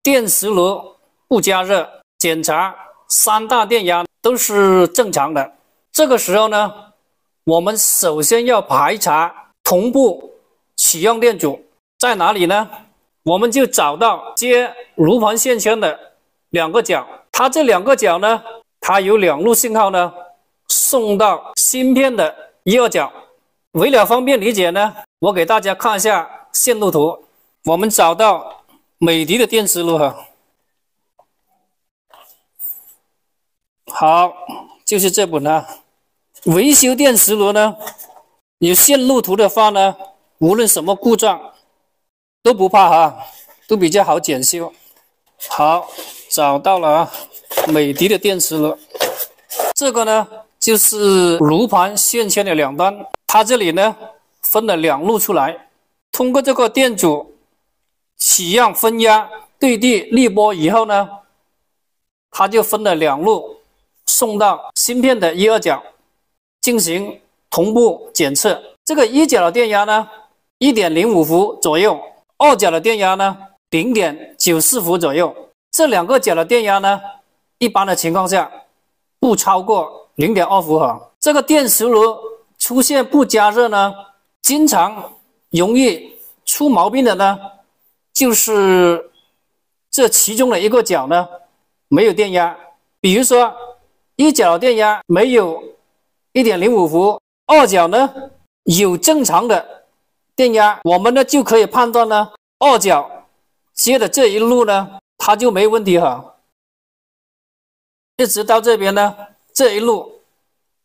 电磁炉不加热，检查3大电压都是正常的。这个时候呢，我们首先要排查同步启用电阻在哪里呢？我们就找到接炉盘线圈的2个角，它这2个角呢，它有2路信号呢送到芯片的1、2角。为了方便理解呢，我给大家看一下线路图。我们找到美的的电磁炉哈，好，就是这本哈。维修电磁炉呢，有线路图的话呢，无论什么故障都不怕哈，都比较好检修。好，找到了啊，美的的电磁炉。这个呢，就是炉盘线圈的2端，它这里呢分了2路出来，通过这个电阻启样分压对地滤波以后呢，它就分了2路送到芯片的1、2角进行同步检测。这个1角的电压呢 1.05 伏左右，2角的电压呢 0.94 伏左右。这2个角的电压呢，一般的情况下不超过 0.2 伏哈。这个电磁炉出现不加热呢，经常容易出毛病的呢，就是这其中的1个角呢没有电压。比如说1角的电压没有 1.05 伏，2角呢有正常的电压，我们呢就可以判断呢2角接的这一路呢它就没问题哈。一直到这边呢，这一路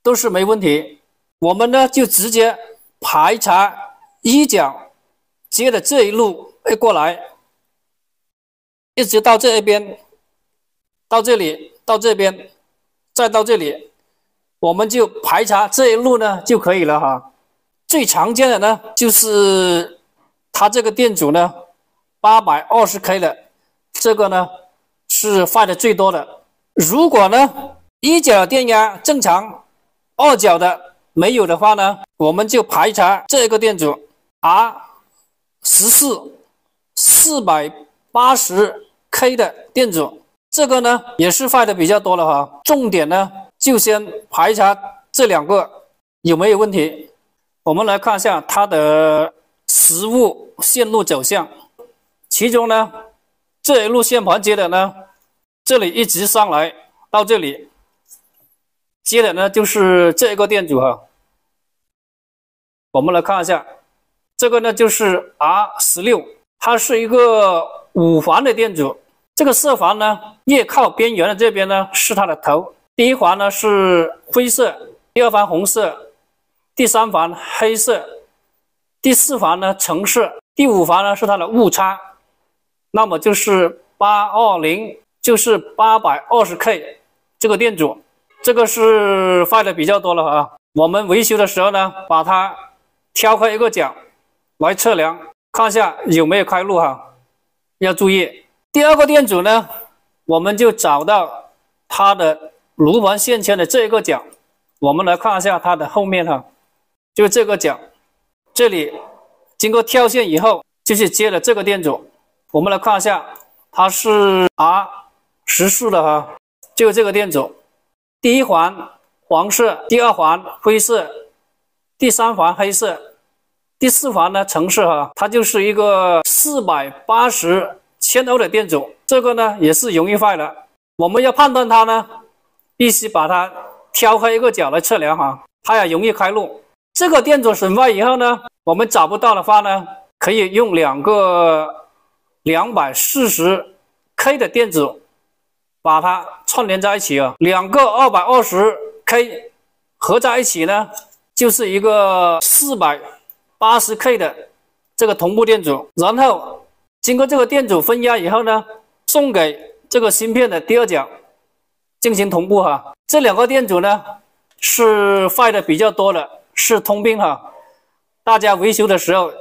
都是没问题。我们呢就直接排查1角接的这一路过来，一直到这一边，到这里，到这边，再到这里，我们就排查这一路呢就可以了哈。最常见的呢就是它这个电阻呢 820K 的，这个呢是坏的最多的。如果呢1角的电压正常，2角的没有的话呢，我们就排查这个电阻 R14 480K 的电阻，这个呢也是坏的比较多了哈。重点呢就先排查这2个有没有问题。我们来看一下它的实物线路走向，其中呢这一路线盘接的呢，这里一直上来到这里接的呢就是这个电阻哈。我们来看一下，这个呢就是 R16， 它是一个5环的电阻。这个色环呢越靠边缘的这边呢是它的头，第1环呢是灰色，第2环红色，第3环黑色，第4环呢橙色，第5环呢是它的误差，那么就是820，就是 820K 这个电阻，这个是坏的比较多了啊。我们维修的时候呢，把它挑开1个角来测量，看一下有没有开路哈，要注意。第2个电阻呢，我们就找到它的炉盘线圈的这个角，我们来看一下它的后面哈，就这个角，这里经过跳线以后，就是接了这个电阻。我们来看一下，它是 R14 的哈，就这个电阻，第1环黄色，第2环灰色，第3环黑色，第4环呢橙色哈，它就是一个480千欧的电阻，这个呢也是容易坏的。我们要判断它呢，必须把它挑开1个角来测量哈，它也容易开路。这个电阻损坏以后呢，我们找不到的话呢，可以用2个240K 的电阻把它串联在一起啊，2个220K 合在一起呢，就是一个480K 的这个同步电阻，然后经过这个电阻分压以后呢，送给这个芯片的第2角进行同步哈。这2个电阻呢是坏的比较多的，是通病哈。大家维修的时候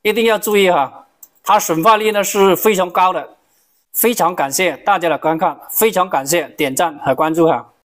一定要注意哈，它损坏率呢是非常高的。非常感谢大家的观看，非常感谢点赞和关注哈。